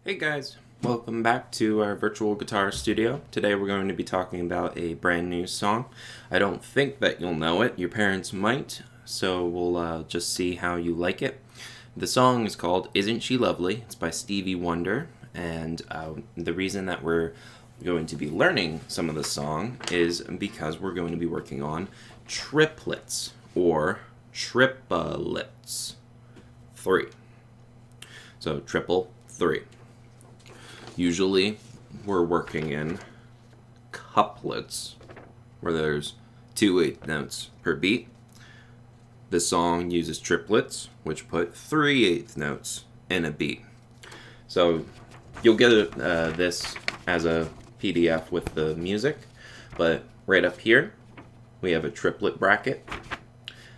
Hey guys, welcome back to our virtual guitar studio. Today we're going to be talking about a brand new song. I don't think that you'll know it, your parents might, so we'll just see how you like it. The song is called Isn't She Lovely? It's by Stevie Wonder, and the reason that we're going to be learning some of the song is because we're going to be working on triplets or triplets. 3. So triple 3. Usually, we're working in couplets, where there's 2 eighth notes per beat. This song uses triplets, which put 3 eighth notes in a beat. So, you'll get this as a PDF with the music, but right up here, we have a triplet bracket,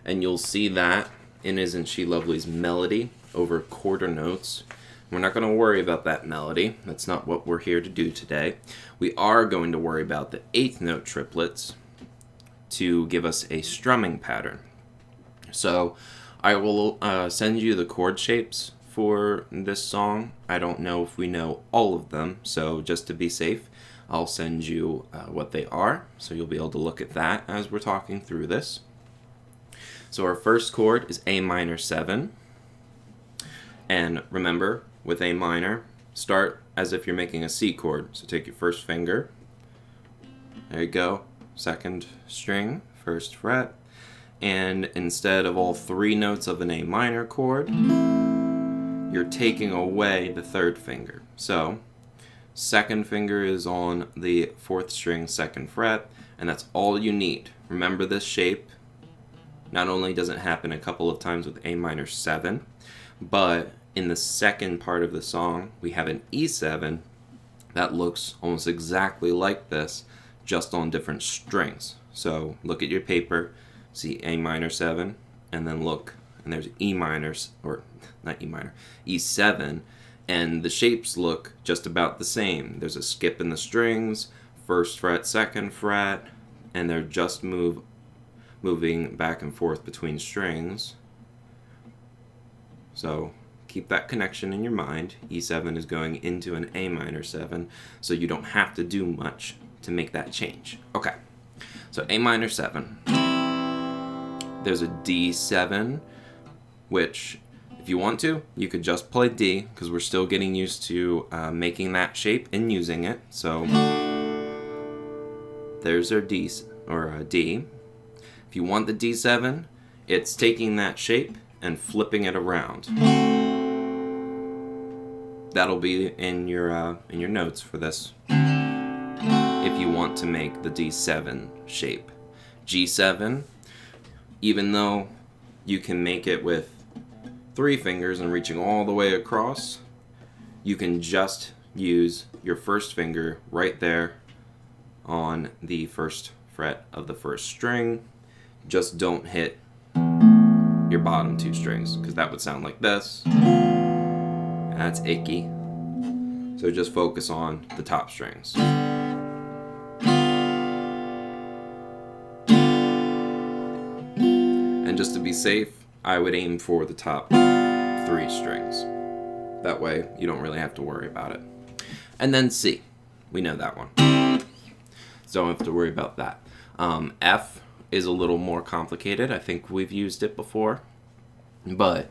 and you'll see that in Isn't She Lovely's melody over quarter notes. We're not going to worry about that melody. That's not what we're here to do today. We are going to worry about the eighth note triplets to give us a strumming pattern. So I will send you the chord shapes for this song. I don't know if we know all of them, so just to be safe, I'll send you what they are, so you'll be able to look at that as we're talking through this. So our first chord is A minor 7. And remember, with A minor, start as if you're making a C chord. So take your first finger. There you go. Second string, first fret. And instead of all 3 notes of an A minor chord, you're taking away the third finger. So, second finger is on the 4th string, 2nd fret, and that's all you need. Remember this shape. Not only does it happen a couple of times with A minor 7, but in the second part of the song, we have an E7 that looks almost exactly like this, just on different strings. So look at your paper, see A minor 7, and then look, and there's E minor, or not E minor, E7, and the shapes look just about the same. There's a skip in the strings, 1st fret, 2nd fret, and they're just moving back and forth between strings. So keep that connection in your mind. E7 is going into an A minor 7, so you don't have to do much to make that change. Okay, so A minor 7. There's a D7, which if you want to, you could just play D, because we're still getting used to making that shape and using it. So there's our D, or a D. If you want the D7, it's taking that shape and flipping it around. That'll be in your notes for this, if you want to make the D7 shape. G7, even though you can make it with 3 fingers and reaching all the way across, you can just use your first finger right there on the 1st fret of the 1st string. Just don't hit your bottom 2 strings, because that would sound like this. And that's icky. So just focus on the top strings. And just to be safe, I would aim for the top 3 strings. That way you don't really have to worry about it. And then C. We know that one. So don't have to worry about that. F is a little more complicated. I think we've used it before. But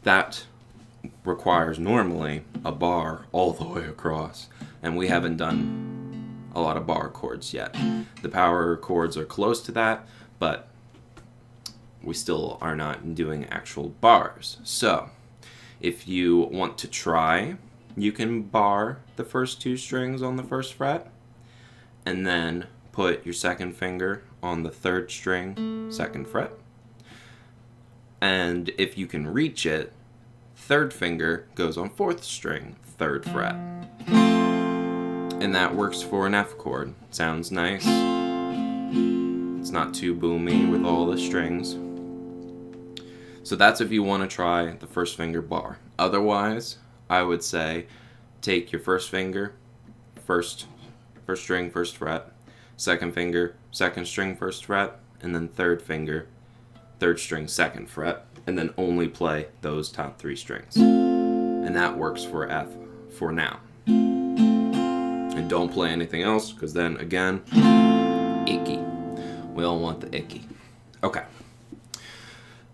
that requires normally a bar all the way across, and we haven't done a lot of bar chords yet. The power chords are close to that, but we still are not doing actual bars. So if you want to try, you can bar the first 2 strings on the 1st fret, and then put your 2nd finger on the 3rd string, 2nd fret. And if you can reach it, 3rd finger goes on 4th string, 3rd fret. And that works for an F chord. Sounds nice. It's not too boomy with all the strings. So that's if you want to try the 1st finger bar. Otherwise, I would say take your 1st finger, 1st string, 1st fret, 2nd finger, 2nd string, 1st fret, and then 3rd finger, 3rd string, 2nd fret, and then only play those top 3 strings. And that works for F for now. And don't play anything else, because then, again, icky. We all want the icky. Okay.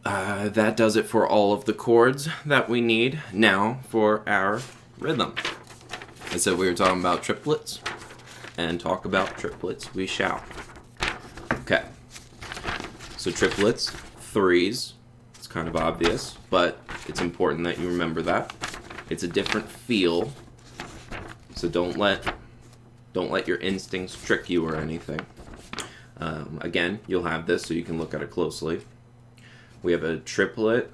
That does it for all of the chords that we need. Now for our rhythm. I said we were talking about triplets, and talk about triplets we shall. Okay. So triplets, threes. It's kind of obvious, but it's important that you remember that. It's a different feel, so don't let your instincts trick you or anything. Again, you'll have this so you can look at it closely. We have a triplet,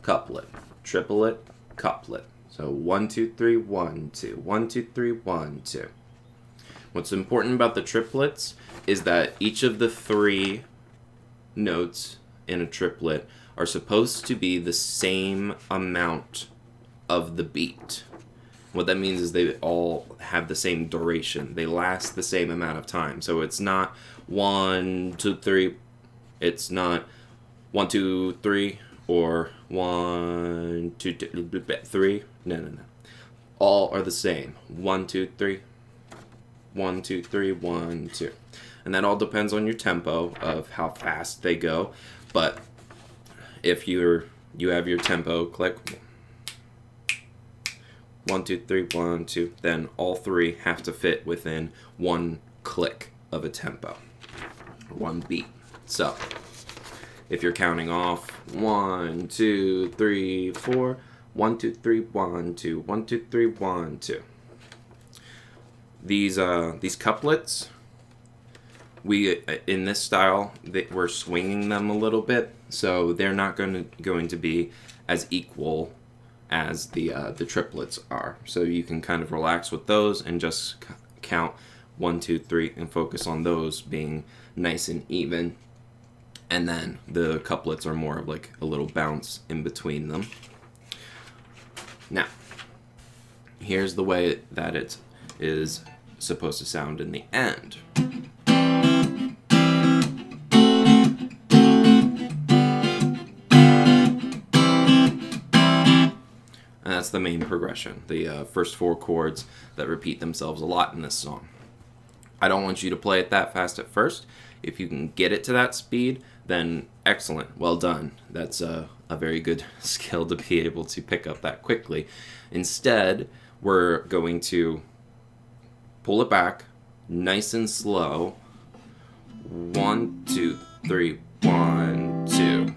couplet, triplet, couplet. So 1, 2, 3, 1, 2, 1, 2, 3, 1, 2. What's important about the triplets is that each of the 3 notes in a triplet are supposed to be the same amount of the beat. What that means is they all have the same duration. They last the same amount of time. So it's not 1, 2, 3. It's not 1, 2, 3 or 1, 2, 3. No. All are the same. 1, 2, 3. 1, 2, 3, 1, 2. And that all depends on your tempo of how fast they go. But if you have your tempo click 1, 2, 3, 1, 2, then all 3 have to fit within 1 click of a tempo, 1 beat. So if you're counting off 1, 2, 3, 4, 1, 2, 3, 1, 2, 1, 2, 3, 1, 2. These couplets, we in this style we're swinging them a little bit, so they're not going to be as equal as the triplets are. So you can kind of relax with those and just count 1, 2, 3 and focus on those being nice and even. And then the couplets are more of like a little bounce in between them. Now, here's the way that it is supposed to sound in the end. And that's the main progression, the first 4 chords that repeat themselves a lot in this song. I don't want you to play it that fast at first. If you can get it to that speed, then excellent, well done. That's a very good skill to be able to pick up that quickly. Instead, we're going to pull it back, nice and slow. 1, 2, 3, 1, 2.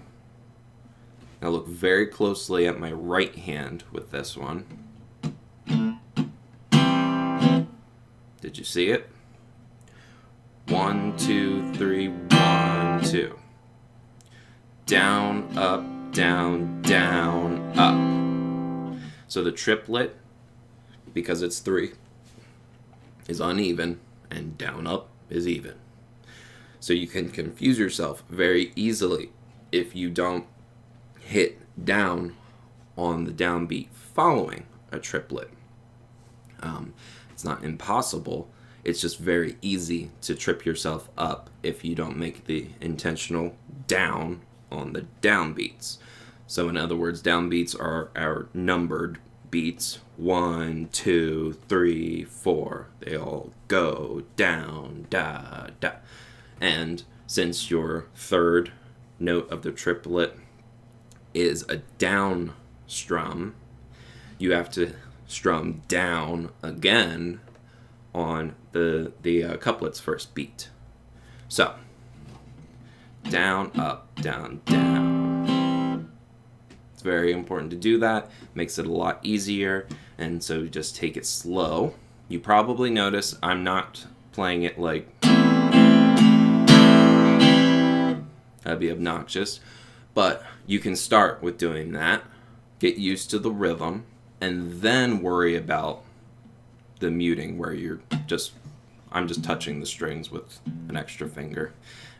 Now look very closely at my right hand with this one. Did you see it? 1, 2, 3, 1, 2. Down, up, down, down, up. So the triplet, because it's 3, is uneven, and down, up is even. So you can confuse yourself very easily if you don't hit down on the downbeat following a triplet. It's not impossible. It's just very easy to trip yourself up if you don't make the intentional down on the downbeats. So in other words, downbeats are our numbered beats. 1, 2, 3, 4. They all go down, da, da. And since your third note of the triplet is a down strum, you have to strum down again on the couplet's first beat. So down, up, down, down. It's very important to do that. Makes it a lot easier, and so just take it slow. You probably notice I'm not playing it like that'd be obnoxious, but you can start with doing that, get used to the rhythm, and then worry about the muting where I'm just touching the strings with an extra finger,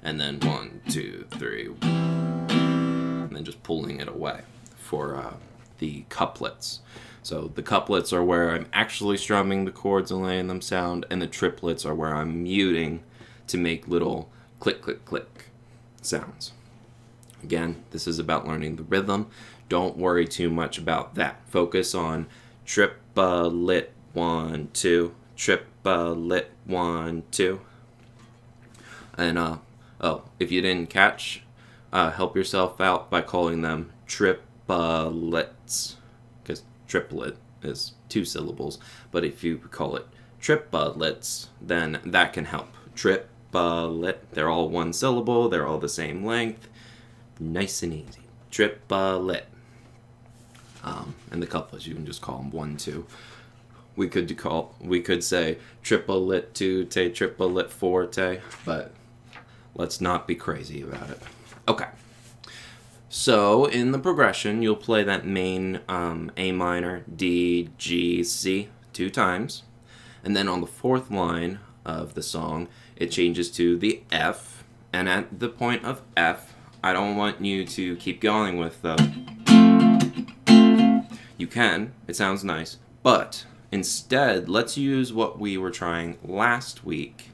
and then 1, 2, 3, and then just pulling it away for the couplets. So the couplets are where I'm actually strumming the chords and letting them sound, and the triplets are where I'm muting to make little click, click, click sounds. Again, this is about learning the rhythm. Don't worry too much about that. Focus on Triplet 1 2. Triplet 1 2. And oh, if you didn't catch, help yourself out by calling them triplets, because triplet is 2 syllables. But if you call it triplets, then that can help. Triplet. They're all 1 syllable. They're all the same length. Nice and easy. Triplet. And the couplets, you can just call them 1 2. We could say triplet 2 te, triplet 4 te, but let's not be crazy about it. Okay. So in the progression, you'll play that main A minor, D, G, C 2 times. And then on the 4th line of the song, it changes to the F. And at the point of F, I don't want you to keep going with the... You can, it sounds nice. But instead, let's use what we were trying last week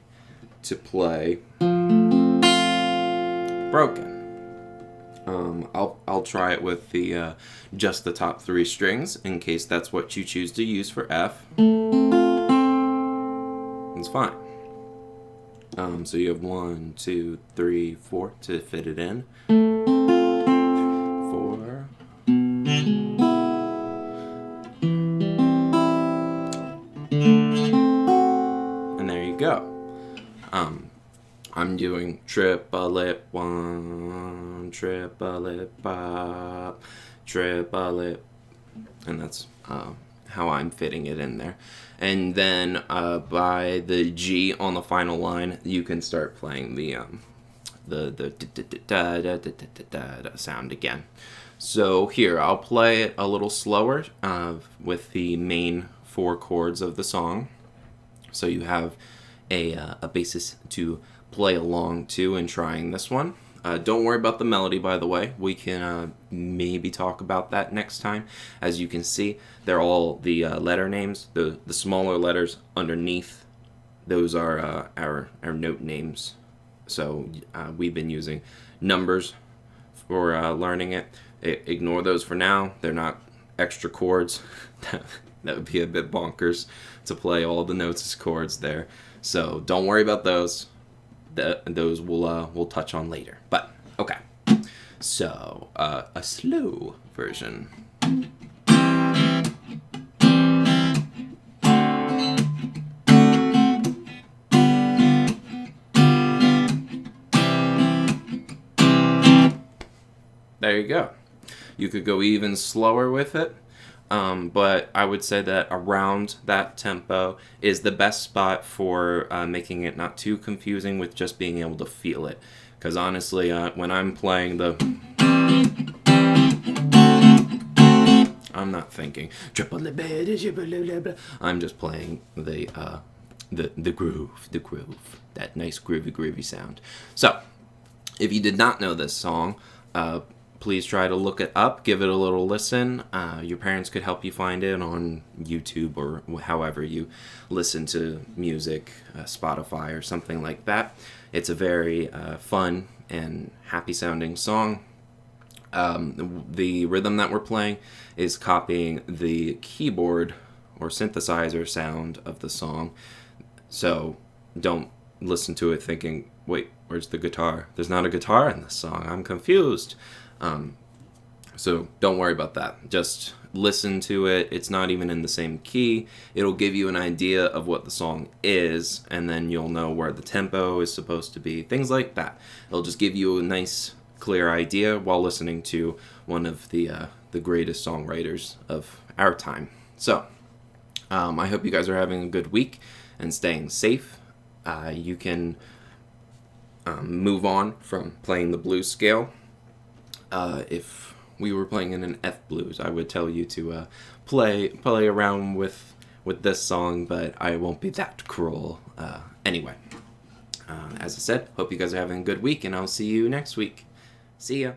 to play broken. I'll try it with the just the top 3 strings in case that's what you choose to use for F. It's fine. So you have 1, 2, 3, 4 to fit it in. 4. And there you go. I'm doing triplet 1, triplet pop, triplet, and that's how I'm fitting it in there. And then by the G on the final line, you can start playing the sound again. So here, I'll play it a little slower with the main 4 chords of the song, so you have a basis to play along to in trying this one. Don't worry about the melody, by the way. We can maybe talk about that next time. As you can see, they're all the letter names. The smaller letters underneath, those are our note names. So we've been using numbers for learning it. Ignore those for now. They're not extra chords. That would be a bit bonkers to play all the notes as chords there. So don't worry about those. Those we'll touch on later. But okay, so a slow version. There you go. You could go even slower with it. But I would say that around that tempo is the best spot for making it not too confusing with just being able to feel it. Because honestly, when I'm playing I'm not thinking I'm just playing the groove, that nice groovy sound. So, if you did not know this song, please try to look it up, give it a little listen. Your parents could help you find it on YouTube or however you listen to music, Spotify or something like that. It's a very fun and happy sounding song. The rhythm that we're playing is copying the keyboard or synthesizer sound of the song. So don't listen to it thinking, wait, where's the guitar? There's not a guitar in this song. I'm confused. So don't worry about that. Just listen to it. It's not even in the same key. It'll give you an idea of what the song is, and then you'll know where the tempo is supposed to be. Things like that. It'll just give you a nice, clear idea while listening to one of the greatest songwriters of our time. So, I hope you guys are having a good week and staying safe. You can move on from playing the blues scale. If we were playing in an F blues, I would tell you to play around with this song, but I won't be that cruel. Anyway, as I said, hope you guys are having a good week, and I'll see you next week. See ya.